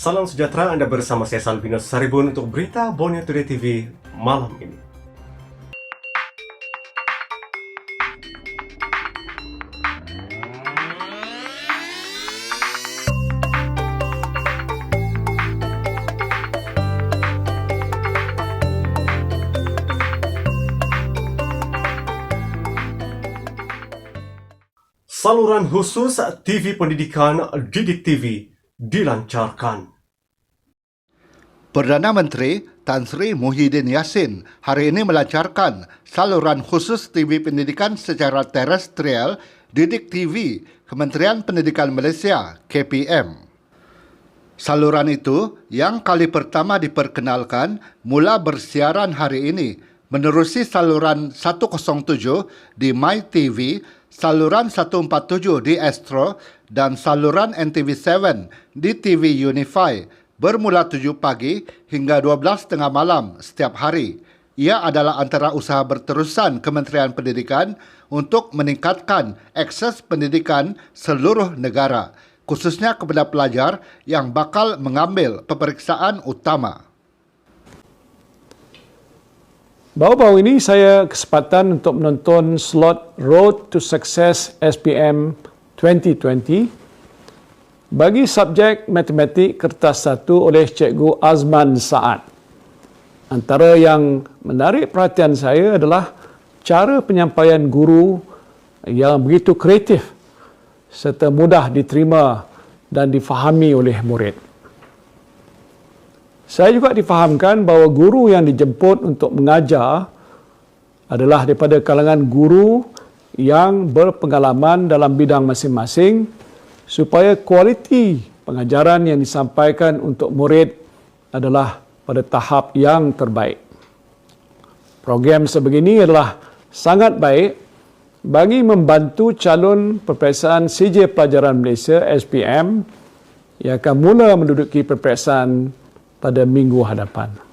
Salam sejahtera, Anda bersama saya Salvino Saribun untuk berita Borneo Today TV malam ini. Saluran khusus TV Pendidikan Didik TV dilancarkan. Perdana Menteri Tan Sri Muhyiddin Yassin hari ini melancarkan saluran khusus TV Pendidikan secara terestrial Didik TV Kementerian Pendidikan Malaysia KPM. Saluran itu yang kali pertama diperkenalkan mula bersiaran hari ini menerusi saluran 107 di MyTV, saluran 147 di Astro dan saluran NTV7 di TV Unify bermula 7 pagi hingga 12.30 malam setiap hari. Ia adalah antara usaha berterusan Kementerian Pendidikan untuk meningkatkan akses pendidikan seluruh negara, khususnya kepada pelajar yang bakal mengambil peperiksaan utama. Baru-baru ini saya kesempatan untuk menonton slot Road to Success SPM 2020 bagi subjek matematik kertas 1 oleh Cikgu Azman Saad. Antara yang menarik perhatian saya adalah cara penyampaian guru yang begitu kreatif serta mudah diterima dan difahami oleh murid. Saya juga difahamkan bahawa guru yang dijemput untuk mengajar adalah daripada kalangan guru yang berpengalaman dalam bidang masing-masing supaya kualiti pengajaran yang disampaikan untuk murid adalah pada tahap yang terbaik. Program sebegini adalah sangat baik bagi membantu calon peperiksaan CJ Pelajaran Malaysia SPM yang akan mula menduduki peperiksaan pada minggu hadapan.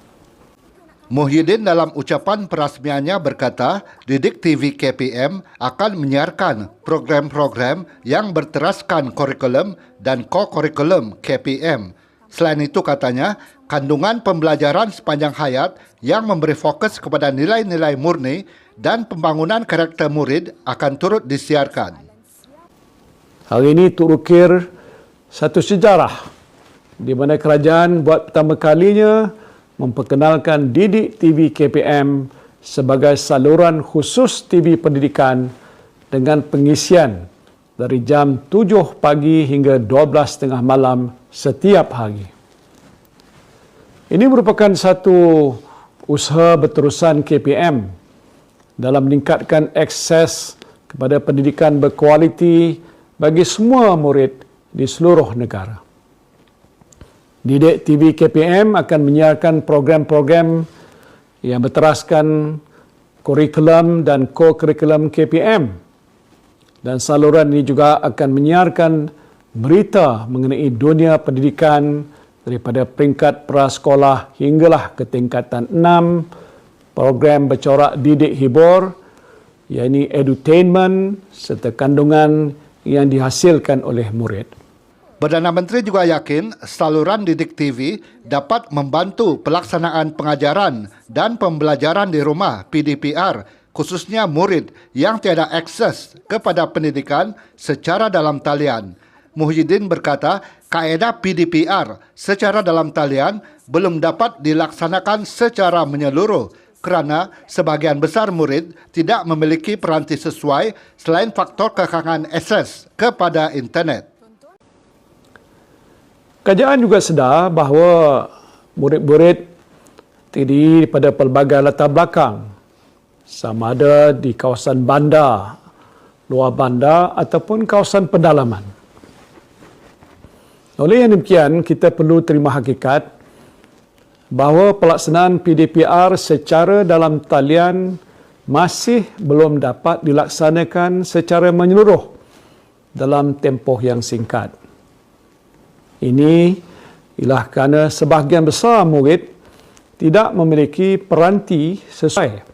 Muhyiddin dalam ucapan perasmiannya berkata, Didik TV KPM akan menyiarkan program-program yang berteraskan kurikulum dan ko-kurikulum KPM. Selain itu katanya, kandungan pembelajaran sepanjang hayat yang memberi fokus kepada nilai-nilai murni dan pembangunan karakter murid akan turut disiarkan. Hal ini turukir satu sejarah di mana kerajaan buat pertama kalinya memperkenalkan Didik TV KPM sebagai saluran khusus TV pendidikan dengan pengisian dari jam 7 pagi hingga 12.30 malam setiap hari. Ini merupakan satu usaha berterusan KPM dalam meningkatkan akses kepada pendidikan berkualiti bagi semua murid di seluruh negara. Didik TV KPM akan menyiarkan program-program yang berteraskan kurikulum dan ko-kurikulum KPM. Dan saluran ini juga akan menyiarkan berita mengenai dunia pendidikan daripada peringkat prasekolah hinggalah ke tingkatan 6, program bercorak didik hibur, iaitu edutainment serta kandungan yang dihasilkan oleh murid. Perdana Menteri juga yakin saluran Didik TV dapat membantu pelaksanaan pengajaran dan pembelajaran di rumah PDPR, khususnya murid yang tiada akses kepada pendidikan secara dalam talian. Muhyiddin berkata, kaedah PDPR secara dalam talian belum dapat dilaksanakan secara menyeluruh kerana sebahagian besar murid tidak memiliki peranti sesuai selain faktor kekangan akses kepada internet. Kerajaan juga sedar bahawa murid-murid terdiri daripada pelbagai latar belakang, sama ada di kawasan bandar, luar bandar ataupun kawasan pedalaman. Oleh yang demikian, kita perlu terima hakikat bahawa pelaksanaan PDPR secara dalam talian masih belum dapat dilaksanakan secara menyeluruh dalam tempoh yang singkat. Ini ialah kerana sebahagian besar murid tidak memiliki peranti sesuai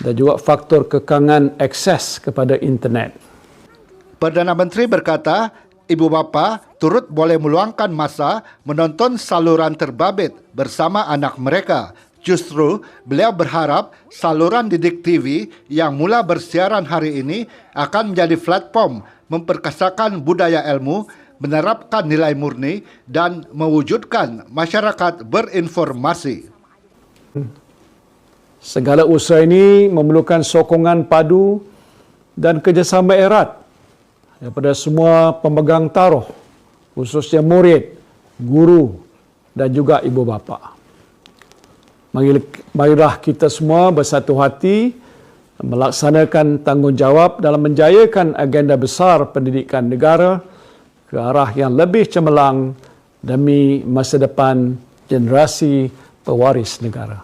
dan juga faktor kekangan akses kepada internet. Perdana Menteri berkata, ibu bapa turut boleh meluangkan masa menonton saluran terbabit bersama anak mereka. Justru, beliau berharap saluran Didik TV yang mula bersiaran hari ini akan menjadi platform memperkasakan budaya ilmu, menerapkan nilai murni dan mewujudkan masyarakat berinformasi. Segala usaha ini memerlukan sokongan padu dan kerjasama erat daripada semua pemegang taruh, khususnya murid, guru dan juga ibu bapa. Marilah kita semua bersatu hati melaksanakan tanggungjawab dalam menjayakan agenda besar pendidikan negara ke arah yang lebih cemerlang demi masa depan generasi pewaris negara.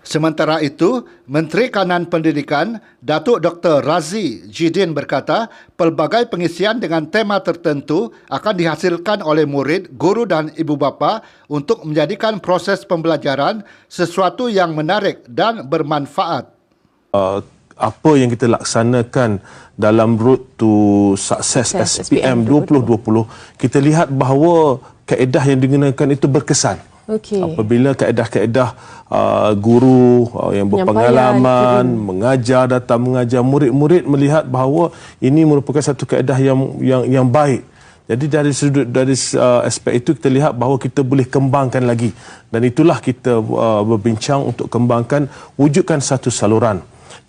Sementara itu, Menteri Kanan Pendidikan Datuk Dr. Razi Jidin berkata, pelbagai pengisian dengan tema tertentu akan dihasilkan oleh murid, guru dan ibu bapa untuk menjadikan proses pembelajaran sesuatu yang menarik dan bermanfaat. Apa yang kita laksanakan dalam Road to Success SPM 2020, kita lihat bahawa kaedah yang digunakan itu berkesan. Apabila kaedah-kaedah guru yang berpengalaman mengajar, datang mengajar, murid-murid melihat bahawa ini merupakan satu kaedah yang baik. Jadi dari aspek itu kita lihat bahawa kita boleh kembangkan lagi, dan itulah kita berbincang untuk kembangkan, wujudkan satu saluran.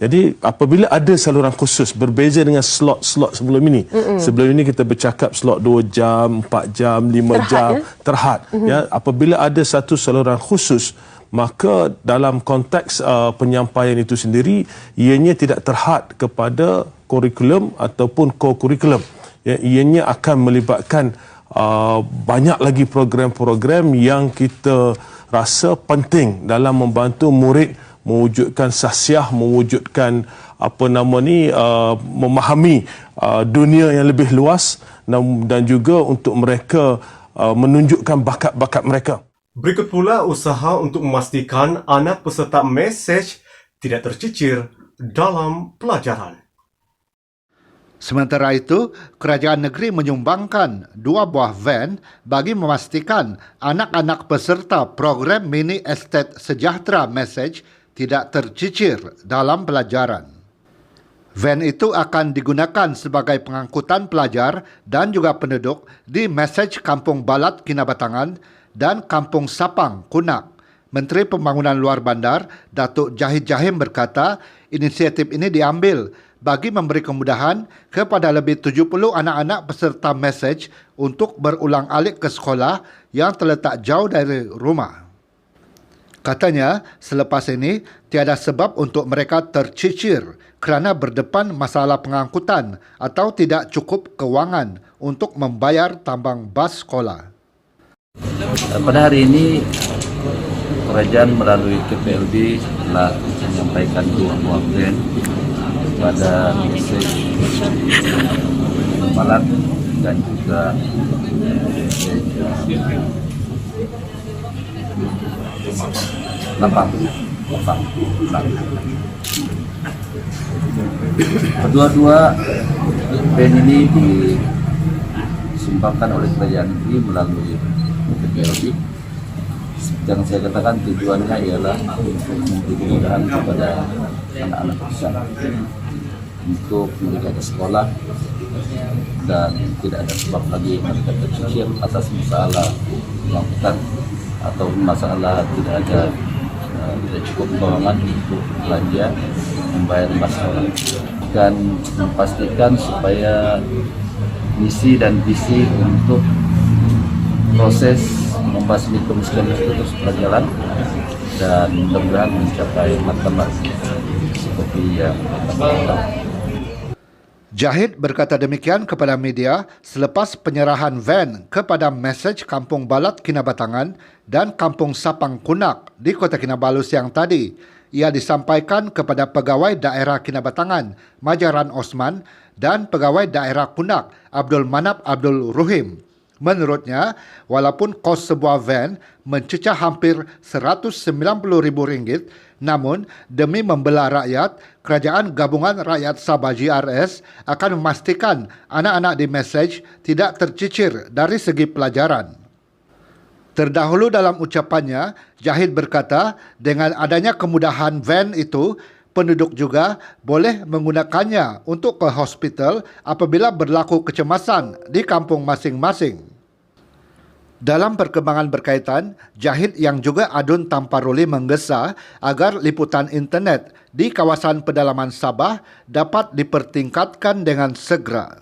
Jadi apabila ada saluran khusus berbeza dengan slot-slot sebelum ini. Sebelum ini kita bercakap slot 2 jam, 4 jam, 5 jam, terhad. Ya, apabila ada satu saluran khusus, maka dalam konteks penyampaian itu sendiri, ianya tidak terhad kepada kurikulum ataupun co-kurikulum. Ya, ianya akan melibatkan banyak lagi program-program yang kita rasa penting dalam membantu murid mewujudkan sahsiah, mewujudkan memahami dunia yang lebih luas, dan juga untuk mereka menunjukkan bakat-bakat mereka. Berikut pula usaha untuk memastikan anak peserta mesej tidak tercicir dalam pelajaran. Sementara itu, kerajaan negeri menyumbangkan 2 buah van bagi memastikan anak-anak peserta program Mini Estate Sejahtera Mesej tidak tercicir dalam pelajaran. Van itu akan digunakan sebagai pengangkutan pelajar dan juga penduduk di Mesej Kampung Balat Kinabatangan dan Kampung Sapang Kunak. Menteri Pembangunan Luar Bandar Datuk Jahid Jahim berkata, inisiatif ini diambil bagi memberi kemudahan kepada lebih 70 anak-anak peserta Mesej untuk berulang-alik ke sekolah yang terletak jauh dari rumah. Katanya, selepas ini tiada sebab untuk mereka tercicir kerana berdepan masalah pengangkutan atau tidak cukup kewangan untuk membayar tambang bas sekolah. Pada hari ini, kerajaan melalui KPLB telah menyampaikan 2 buah plan kepada Mesej Balat dan juga Lapang. Kedua-dua band ini disumbangkan oleh kerajaan negeri melalui KPLB. Yang saya katakan tujuannya ialah untuk memberi kemudahan kepada anak-anak besar untuk menjaga sekolah dan tidak ada sebab lagi mereka tercicir atas masalah pengangkutan atau masalah tidak cukup keuangan untuk belanja membayar bas sekolah, dan memastikan supaya misi dan visi untuk proses membasmi kemiskinan itu terus berjalan dan mudah-mudahan mencapai martabat seperti yang kita. Jahid berkata demikian kepada media selepas penyerahan van kepada Mesej Kampung Balat Kinabatangan dan Kampung Sapang Kunak di Kota Kinabalu siang tadi. Ia disampaikan kepada Pegawai Daerah Kinabatangan Majaran Osman dan Pegawai Daerah Kunak Abdul Manap Abdul Ruhim. Menurutnya, walaupun kos sebuah van mencecah hampir RM190,000, Namun, demi membela rakyat, Kerajaan Gabungan Rakyat Sabah GRS akan memastikan anak-anak di Mesej tidak tercicir dari segi pelajaran. Terdahulu dalam ucapannya, Jahid berkata dengan adanya kemudahan van itu, penduduk juga boleh menggunakannya untuk ke hospital apabila berlaku kecemasan di kampung masing-masing. Dalam perkembangan berkaitan, Jahid yang juga adun Tamparuli menggesa agar liputan internet di kawasan pedalaman Sabah dapat dipertingkatkan dengan segera.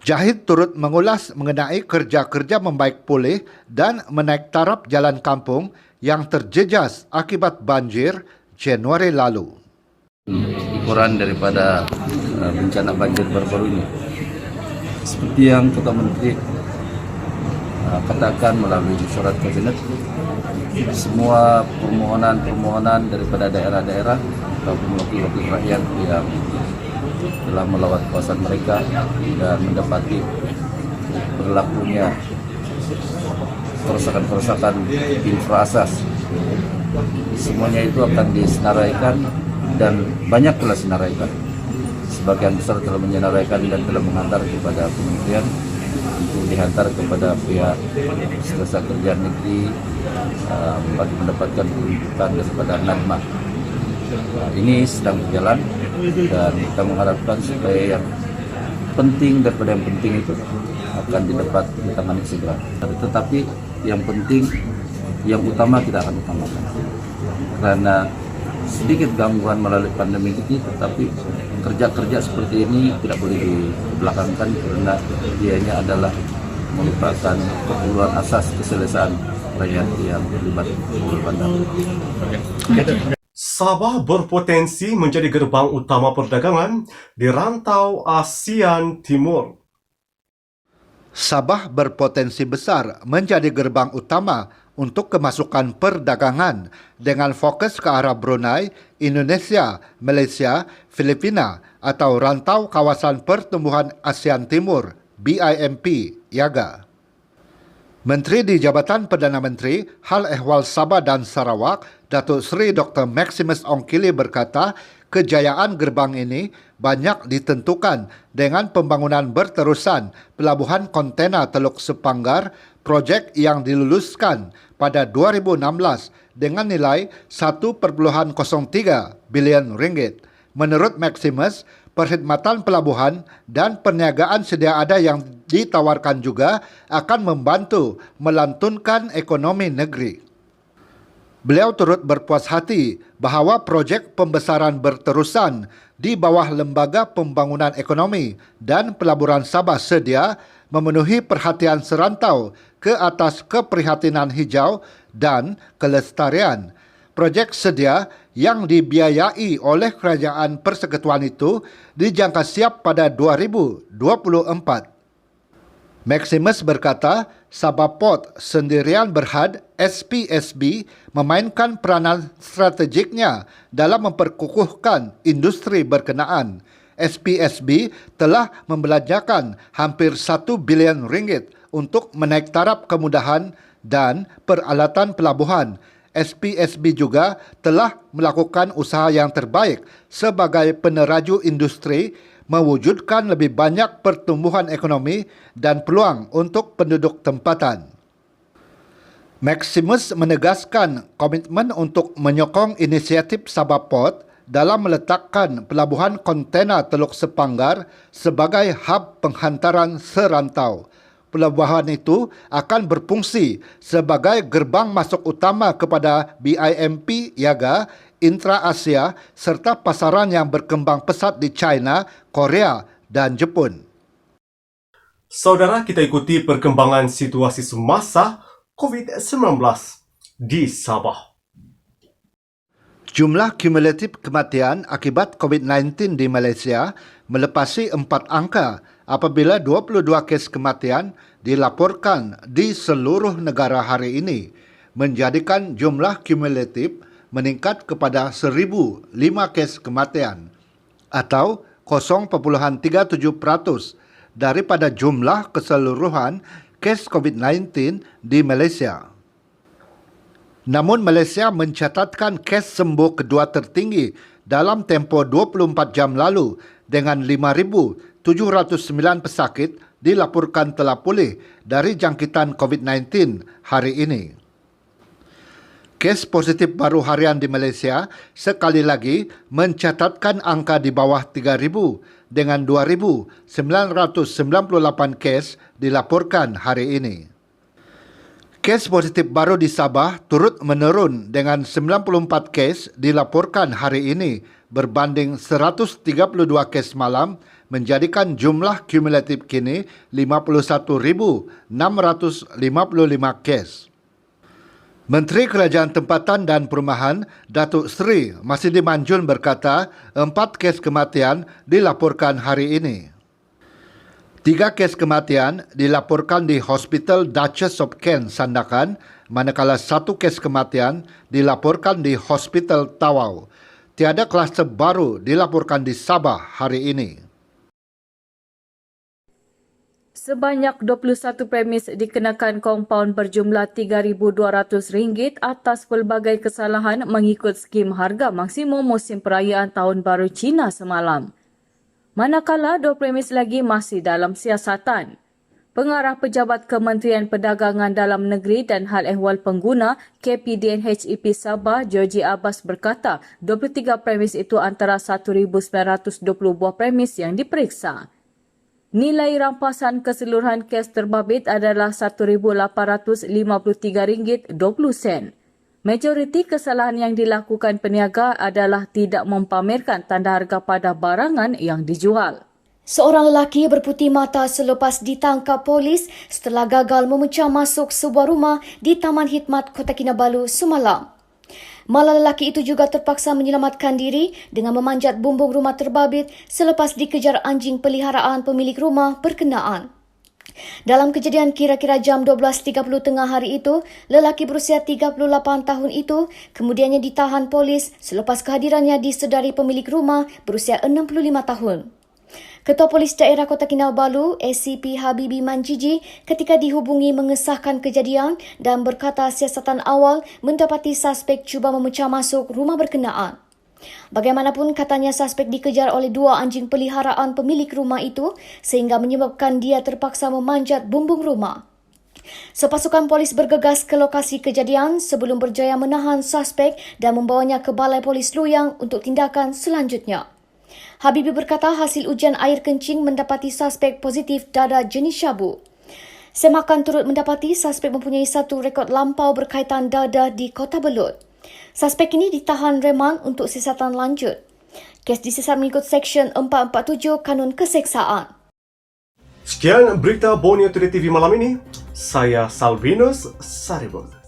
Jahid turut mengulas mengenai kerja-kerja membaik pulih dan menaik taraf jalan kampung yang terjejas akibat banjir Januari lalu. Ukuran daripada bencana banjir baru-baru ini, seperti yang Ketua Menteri katakan melalui surat kabinet, semua permohonan daripada daerah-daerah ataupun wakil-wakil rakyat yang telah melawat kawasan mereka dan mendapati berlakunya kerusakan-kerusakan infraasas, semuanya itu akan disenaraikan dan banyak pula senaraikan. Sebagian besar telah menyenaraikan dan telah menghantar kepada kementerian untuk dihantar kepada pihak Jasa Kerja Negeri bagi mendapatkan peruntukan daripada NADMA. Ini sedang berjalan dan kita mengharapkan supaya yang penting daripada yang penting itu akan didapat ditangani segera. Tetapi yang penting, yang utama kita akan utamakan. Karena sedikit gangguan melalui pandemi ini, tetapi kerja-kerja seperti ini tidak boleh dibelakangkan karena dianya adalah merupakan keperluan asas keselesaan rakyat yang terlibat di bandar. Sabah berpotensi menjadi gerbang utama perdagangan di rantau ASEAN Timur. Sabah berpotensi besar menjadi gerbang utama untuk kemasukan perdagangan dengan fokus ke arah Brunei, Indonesia, Malaysia, Filipina atau rantau kawasan pertumbuhan ASEAN Timur BIMP Yaga. Menteri di Jabatan Perdana Menteri Hal Ehwal Sabah dan Sarawak, Datuk Seri Dr. Maximus Ongkili berkata, kejayaan gerbang ini banyak ditentukan dengan pembangunan berterusan pelabuhan kontena Teluk Sepanggar, projek yang diluluskan pada 2016 dengan nilai 1.03 bilion ringgit. Menurut Maximus, perkhidmatan pelabuhan dan perniagaan sedia ada yang ditawarkan juga akan membantu melantunkan ekonomi negeri. Beliau turut berpuas hati bahawa projek pembesaran berterusan di bawah Lembaga Pembangunan Ekonomi dan Pelaburan Sabah sedia memenuhi perhatian serantau ke atas keprihatinan hijau dan kelestarian. Projek sedia yang dibiayai oleh Kerajaan Persekutuan itu dijangka siap pada 2024. Maximus berkata, Sabah Port Sendirian Berhad SPSB memainkan peranan strategiknya dalam memperkukuhkan industri berkenaan. SPSB telah membelanjakan hampir 1 bilion ringgit untuk menaik taraf kemudahan dan peralatan pelabuhan. SPSB juga telah melakukan usaha yang terbaik sebagai peneraju industri, mewujudkan lebih banyak pertumbuhan ekonomi dan peluang untuk penduduk tempatan. Maximus menegaskan komitmen untuk menyokong inisiatif Sabah Port dalam meletakkan pelabuhan kontena Teluk Sepanggar sebagai hub penghantaran serantau. Pelabuhan itu akan berfungsi sebagai gerbang masuk utama kepada BIMP Yaga, Intra-Asia serta pasaran yang berkembang pesat di China, Korea dan Jepun. Saudara, kita ikuti perkembangan situasi semasa COVID-19 di Sabah. Jumlah kumulatif kematian akibat COVID-19 di Malaysia melepasi 4 angka apabila 22 kes kematian dilaporkan di seluruh negara hari ini, menjadikan jumlah kumulatif meningkat kepada 1,005 kes kematian atau 0.37% daripada jumlah keseluruhan kes COVID-19 di Malaysia. Namun Malaysia mencatatkan kes sembuh kedua tertinggi dalam tempoh 24 jam lalu dengan 5,709 pesakit dilaporkan telah pulih dari jangkitan COVID-19 hari ini. Kes positif baru harian di Malaysia sekali lagi mencatatkan angka di bawah 3,000 dengan 2,998 kes dilaporkan hari ini. Kes positif baru di Sabah turut menurun dengan 94 kes dilaporkan hari ini berbanding 132 kes malam, menjadikan jumlah kumulatif kini 51,655 kes. Menteri Kerajaan Tempatan dan Perumahan Datuk Seri Masidi Manjun berkata 4 kes kematian dilaporkan hari ini. 3 kes kematian dilaporkan di Hospital Duchess of Kent Sandakan, manakala 1 kes kematian dilaporkan di Hospital Tawau. Tiada kluster baru dilaporkan di Sabah hari ini. Sebanyak 21 premis dikenakan kompaun berjumlah RM3,200 atas pelbagai kesalahan mengikut skim harga maksimum musim perayaan Tahun Baru Cina semalam. Manakala 2 premis lagi masih dalam siasatan. Pengarah Pejabat Kementerian Perdagangan Dalam Negeri dan Hal Ehwal Pengguna KPDNHEP Sabah, Georgie Abbas berkata 23 premis itu antara 1,920 buah premis yang diperiksa. Nilai rampasan keseluruhan kes terbabit adalah RM1,853.20. Majoriti kesalahan yang dilakukan peniaga adalah tidak mempamerkan tanda harga pada barangan yang dijual. Seorang lelaki berputih mata selepas ditangkap polis setelah gagal memecah masuk sebuah rumah di Taman Hikmat Kota Kinabalu semalam. Malah lelaki itu juga terpaksa menyelamatkan diri dengan memanjat bumbung rumah terbabit selepas dikejar anjing peliharaan pemilik rumah berkenaan. Dalam kejadian kira-kira jam 12.30 tengah hari itu, lelaki berusia 38 tahun itu kemudiannya ditahan polis selepas kehadirannya disedari pemilik rumah berusia 65 tahun. Ketua Polis Daerah Kota Kinabalu, SCP Habibi Manjiji, ketika dihubungi mengesahkan kejadian dan berkata siasatan awal mendapati suspek cuba memecah masuk rumah berkenaan. Bagaimanapun katanya suspek dikejar oleh 2 anjing peliharaan pemilik rumah itu sehingga menyebabkan dia terpaksa memanjat bumbung rumah. Sepasukan polis bergegas ke lokasi kejadian sebelum berjaya menahan suspek dan membawanya ke Balai Polis Luyang untuk tindakan selanjutnya. Habibi berkata hasil ujian air kencing mendapati suspek positif dada jenis syabu. Semakan turut mendapati suspek mempunyai 1 rekod lampau berkaitan dada di Kota Belud. Suspek ini ditahan remang untuk siasatan lanjut. Kes disesat mengikut Seksyen 447 Kanun Keseksaan. Sekian berita Borneo Today TV malam ini. Saya Salvinus Saribut.